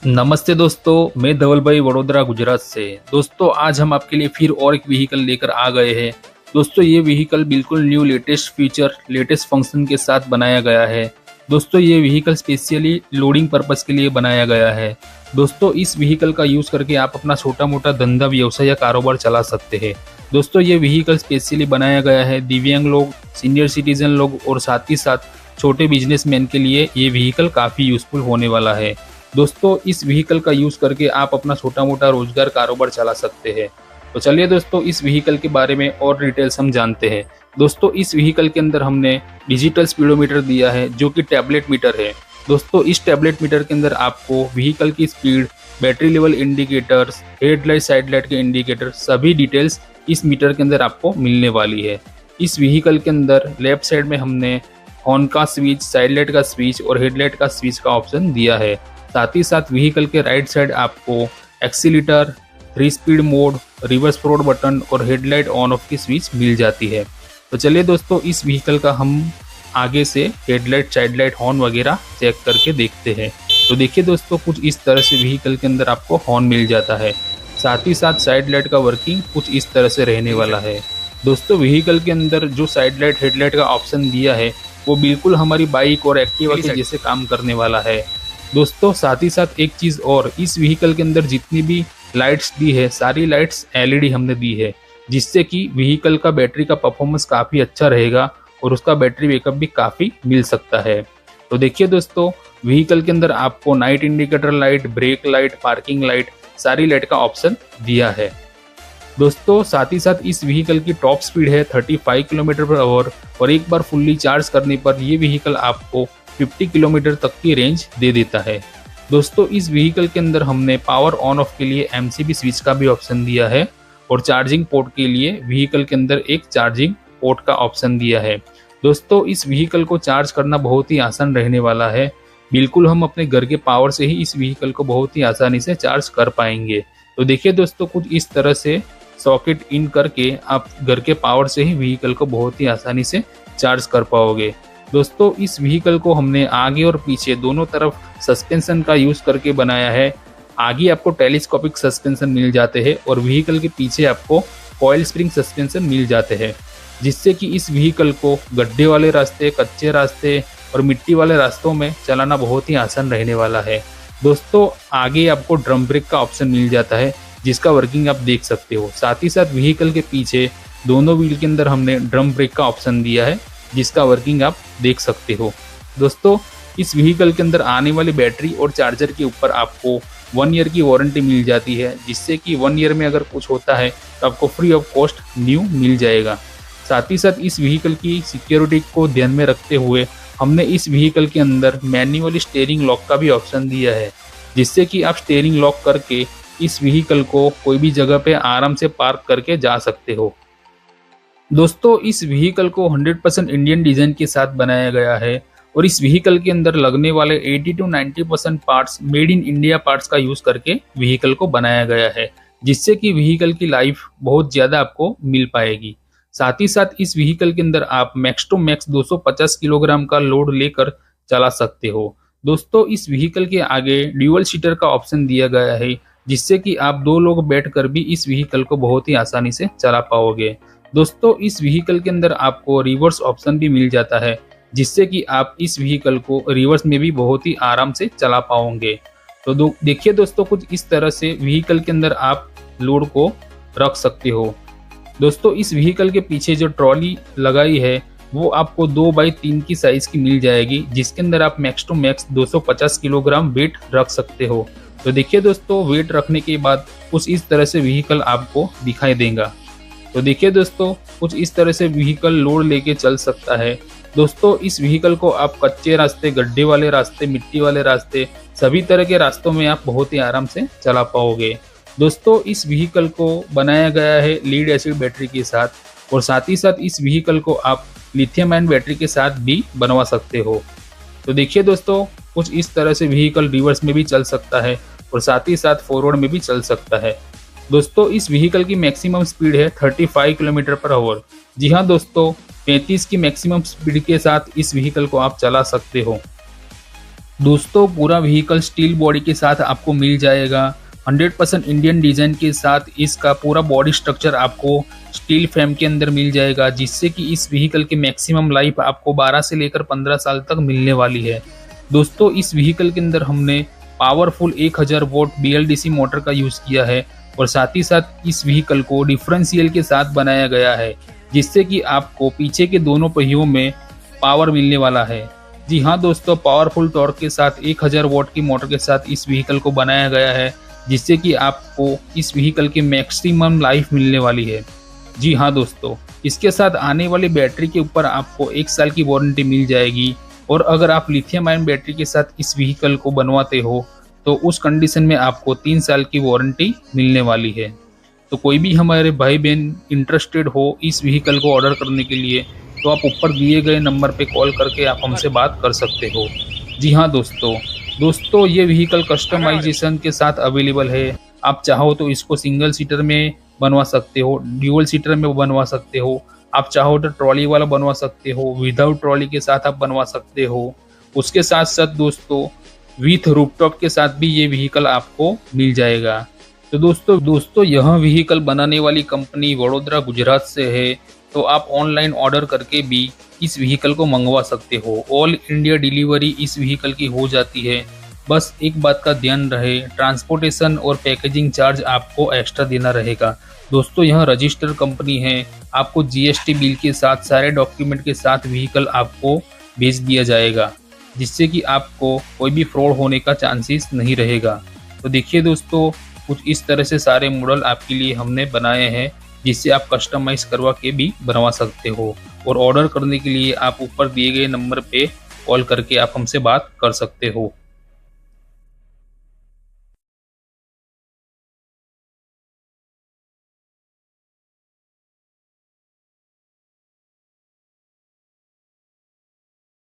नमस्ते दोस्तों, मैं धवल भाई वडोदरा गुजरात से। दोस्तों आज हम आपके लिए फिर और एक व्हीकल लेकर आ गए हैं। दोस्तों ये व्हीकल बिल्कुल new latest feature latest function के साथ बनाया गया है। दोस्तों ये व्हीकल स्पेशली लोडिंग पर्पस के लिए बनाया गया है। दोस्तों इस व्हीकल का यूज़ करके आप अपना छोटा मोटा धंधा व्यवसाय या कारोबार चला सकते हैं। दोस्तों ये व्हीकल स्पेशली बनाया गया है दिव्यांग लोग, सीनियर सिटीजन लोग और साथ ही साथ छोटे बिजनेसमैन के लिए ये व्हीकल काफ़ी यूज़फुल होने वाला है। दोस्तों इस व्हीकल का यूज़ करके आप अपना छोटा मोटा रोजगार कारोबार चला सकते हैं। तो चलिए दोस्तों इस व्हीकल के बारे में और डिटेल्स हम जानते हैं। दोस्तों इस व्हीकल के अंदर हमने डिजिटल स्पीडोमीटर दिया है जो कि टैबलेट मीटर है। दोस्तों इस टैबलेट मीटर के अंदर आपको व्हीकल की speed, battery level indicators, headlight side light के इंडिकेटर सभी डिटेल्स इस मीटर के अंदर आपको मिलने वाली है। इस व्हीकल के अंदर लेफ्ट साइड में हमने हॉर्न का स्विच, साइड लाइट का स्विच और हेडलाइट का स्विच का ऑप्शन दिया है। साथ ही साथ व्हीकल के राइट साइड आपको accelerator, 3 speed mode, reverse forward button और हेडलाइट ऑन ऑफ की स्विच मिल जाती है। तो चलिए दोस्तों इस व्हीकल का हम आगे से हेडलाइट, साइड लाइट, हॉर्न वगैरह चेक करके देखते हैं। तो देखिए दोस्तों कुछ इस तरह से व्हीकल के अंदर आपको हॉर्न मिल जाता है। साथ ही साथ साइड लाइट का वर्किंग कुछ इस तरह से रहने वाला है। दोस्तों व्हीकल के अंदर जो साइड लाइट, हेडलाइट का ऑप्शन दिया है वो बिल्कुल हमारी बाइक और एक्टिवा के जैसे काम करने वाला है। दोस्तों साथ ही साथ एक चीज़ और, इस व्हीकल के अंदर जितनी भी लाइट्स दी है सारी लाइट्स एलईडी हमने दी है, जिससे कि व्हीकल का बैटरी का परफॉर्मेंस काफ़ी अच्छा रहेगा और उसका बैटरी बैकअप भी काफ़ी मिल सकता है। तो देखिए दोस्तों व्हीकल के अंदर आपको night indicator light, brake light, parking light सारी लाइट का ऑप्शन दिया है। दोस्तों साथ ही साथ इस व्हीकल की टॉप स्पीड है 35 किलोमीटर पर आवर और एक बार फुल्ली चार्ज करने पर ये व्हीकल आपको 50 किलोमीटर तक की रेंज दे देता है। दोस्तों इस व्हीकल के अंदर हमने पावर ऑन ऑफ के लिए एमसीबी स्विच का भी ऑप्शन दिया है और चार्जिंग पोर्ट के लिए व्हीकल के अंदर एक चार्जिंग पोर्ट का ऑप्शन दिया है। दोस्तों इस व्हीकल को चार्ज करना बहुत ही आसान रहने वाला है। बिल्कुल हम अपने घर के पावर से ही इस व्हीकल को बहुत ही आसानी से चार्ज कर पाएंगे। तो देखिए दोस्तों कुछ इस तरह से सॉकेट इन करके आप घर के पावर से ही व्हीकल को बहुत ही आसानी से चार्ज कर पाओगे। दोस्तों इस व्हीकल को हमने आगे और पीछे दोनों तरफ सस्पेंशन का यूज करके बनाया है। आगे आपको टेलीस्कोपिक सस्पेंशन मिल जाते हैं और व्हीकल के पीछे आपको कॉइल स्प्रिंग सस्पेंशन मिल जाते हैं, जिससे कि इस व्हीकल को गड्ढे वाले रास्ते, कच्चे रास्ते और मिट्टी वाले रास्तों में चलाना बहुत ही आसान रहने वाला है। दोस्तों आगे आपको ड्रम ब्रेक का ऑप्शन मिल जाता है जिसका वर्किंग आप देख सकते हो। साथ ही साथ व्हीकल के पीछे दोनों व्हील के अंदर हमने ड्रम ब्रेक का ऑप्शन दिया है जिसका वर्किंग आप देख सकते हो। दोस्तों इस व्हीकल के अंदर आने वाली बैटरी और चार्जर के ऊपर आपको 1 ईयर की वारंटी मिल जाती है, जिससे कि 1 ईयर में अगर कुछ होता है तो आपको फ्री ऑफ कॉस्ट न्यू मिल जाएगा। साथ ही साथ इस व्हीकल की सिक्योरिटी को ध्यान में रखते हुए हमने इस व्हीकल के अंदर मैन्युअली स्टीयरिंग लॉक का भी ऑप्शन दिया है, जिससे कि आप स्टीयरिंग लॉक करके इस व्हीकल को कोई भी जगह पे आराम से पार्क करके जा सकते हो। दोस्तों इस व्हीकल को 100% इंडियन डिजाइन के साथ बनाया गया है और इस व्हीकल के अंदर लगने वाले 80 to 90% parts made in India parts का यूज करके व्हीकल को बनाया गया है, जिससे कि व्हीकल की लाइफ बहुत ज़्यादा आपको मिल पाएगी। साथ ही साथ इस व्हीकल के अंदर आप मैक्स टू मैक्स 250 किलोग्राम का लोड लेकर चला सकते हो। दोस्तों इस व्हीकल के आगे ड्यूअल सीटर का ऑप्शन दिया गया है, जिससे कि आप 2 लोग बैठकर भी इस व्हीकल को बहुत ही आसानी से चला पाओगे। दोस्तों इस व्हीकल के अंदर आपको रिवर्स ऑप्शन भी मिल जाता है, जिससे कि आप इस व्हीकल को रिवर्स में भी बहुत ही आराम से चला पाओगे। तो देखिए दोस्तों कुछ इस तरह से व्हीकल के अंदर आप लोड को रख सकते हो। दोस्तों इस व्हीकल के पीछे जो ट्रॉली लगाई है वो आपको 2x3 की साइज की मिल जाएगी, जिसके अंदर आप max to max 250 kilogram weight रख सकते हो। तो देखिए दोस्तों वेट रखने के बाद कुछ इस तरह से व्हीकल आपको दिखाई देगा। तो देखिए दोस्तों कुछ इस तरह से व्हीकल लोड लेके चल सकता है। दोस्तों इस व्हीकल को आप कच्चे रास्ते, गड्ढे वाले रास्ते, मिट्टी वाले रास्ते सभी तरह के रास्तों में आप बहुत ही आराम से चला पाओगे। दोस्तों इस व्हीकल को बनाया गया है लीड एसिड बैटरी के साथ और साथ ही साथ इस व्हीकल को आप लिथियम आयन बैटरी के साथ भी बनवा सकते हो। तो देखिए दोस्तों कुछ इस तरह से व्हीकल रिवर्स में भी चल सकता है और साथ ही साथ फॉरवर्ड में भी चल सकता है। दोस्तों इस व्हीकल की मैक्सिमम स्पीड है 35 किलोमीटर पर आवर। जी हाँ दोस्तों 35 की मैक्सिमम स्पीड के साथ इस व्हीकल को आप चला सकते हो। दोस्तों पूरा व्हीकल स्टील बॉडी के साथ आपको मिल जाएगा। 100% इंडियन डिजाइन के साथ इसका पूरा बॉडी स्ट्रक्चर आपको स्टील फ्रेम के अंदर मिल जाएगा, जिससे कि इस व्हीकल की मैक्सिमम लाइफ आपको 12 से लेकर 15 साल तक मिलने वाली है। दोस्तों इस व्हीकल के अंदर हमने पावरफुल 1000 वोल्ट BLDC मोटर का यूज किया है और साथ ही साथ इस व्हीकल को डिफरेंशियल के साथ बनाया गया है, जिससे कि आपको पीछे के दोनों पहियों में पावर मिलने वाला है। जी हाँ दोस्तों, पावरफुल टॉर्क के साथ 1000 वॉट की मोटर के साथ इस व्हीकल को बनाया गया है, जिससे कि आपको इस व्हीकल की मैक्सिमम लाइफ मिलने वाली है। जी हाँ दोस्तों, इसके साथ आने वाली बैटरी के ऊपर आपको 1 साल की वारंटी मिल जाएगी और अगर आप लिथियम आयन बैटरी के साथ इस व्हीकल को बनवाते हो तो उस कंडीशन में आपको 3 साल की वारंटी मिलने वाली है। तो कोई भी हमारे भाई बहन इंटरेस्टेड हो इस व्हीकल को ऑर्डर करने के लिए तो आप ऊपर दिए गए नंबर पे कॉल करके आप हमसे बात कर सकते हो। जी हाँ दोस्तों ये व्हीकल कस्टमाइजेशन के साथ अवेलेबल है। आप चाहो तो इसको सिंगल सीटर में बनवा सकते हो, ड्यूअल सीटर में बनवा सकते हो, आप चाहो तो ट्रॉली वाला बनवा सकते हो, विदाउट ट्रॉली के साथ आप बनवा सकते हो। उसके साथ साथ दोस्तों विथ रूफटॉप के साथ भी ये व्हीकल आपको मिल जाएगा। तो दोस्तों यह व्हीकल बनाने वाली कंपनी वडोदरा गुजरात से है, तो आप ऑनलाइन ऑर्डर करके भी इस व्हीकल को मंगवा सकते हो। ऑल इंडिया डिलीवरी इस व्हीकल की हो जाती है। बस एक बात का ध्यान रहे, ट्रांसपोर्टेशन और पैकेजिंग चार्ज आपको एक्स्ट्रा देना रहेगा। दोस्तों यह रजिस्टर कंपनी है, आपको GST बिल के साथ सारे डॉक्यूमेंट के साथ व्हीकल आपको भेज दिया जाएगा, जिससे कि आपको कोई भी फ्रॉड होने का चांसेस नहीं रहेगा। तो देखिए दोस्तों, कुछ इस तरह से सारे मॉडल आपके लिए हमने बनाए हैं, जिससे आप कस्टमाइज करवा के भी बनवा सकते हो। और ऑर्डर करने के लिए आप ऊपर दिए गए नंबर पे कॉल करके आप हमसे बात कर सकते हो।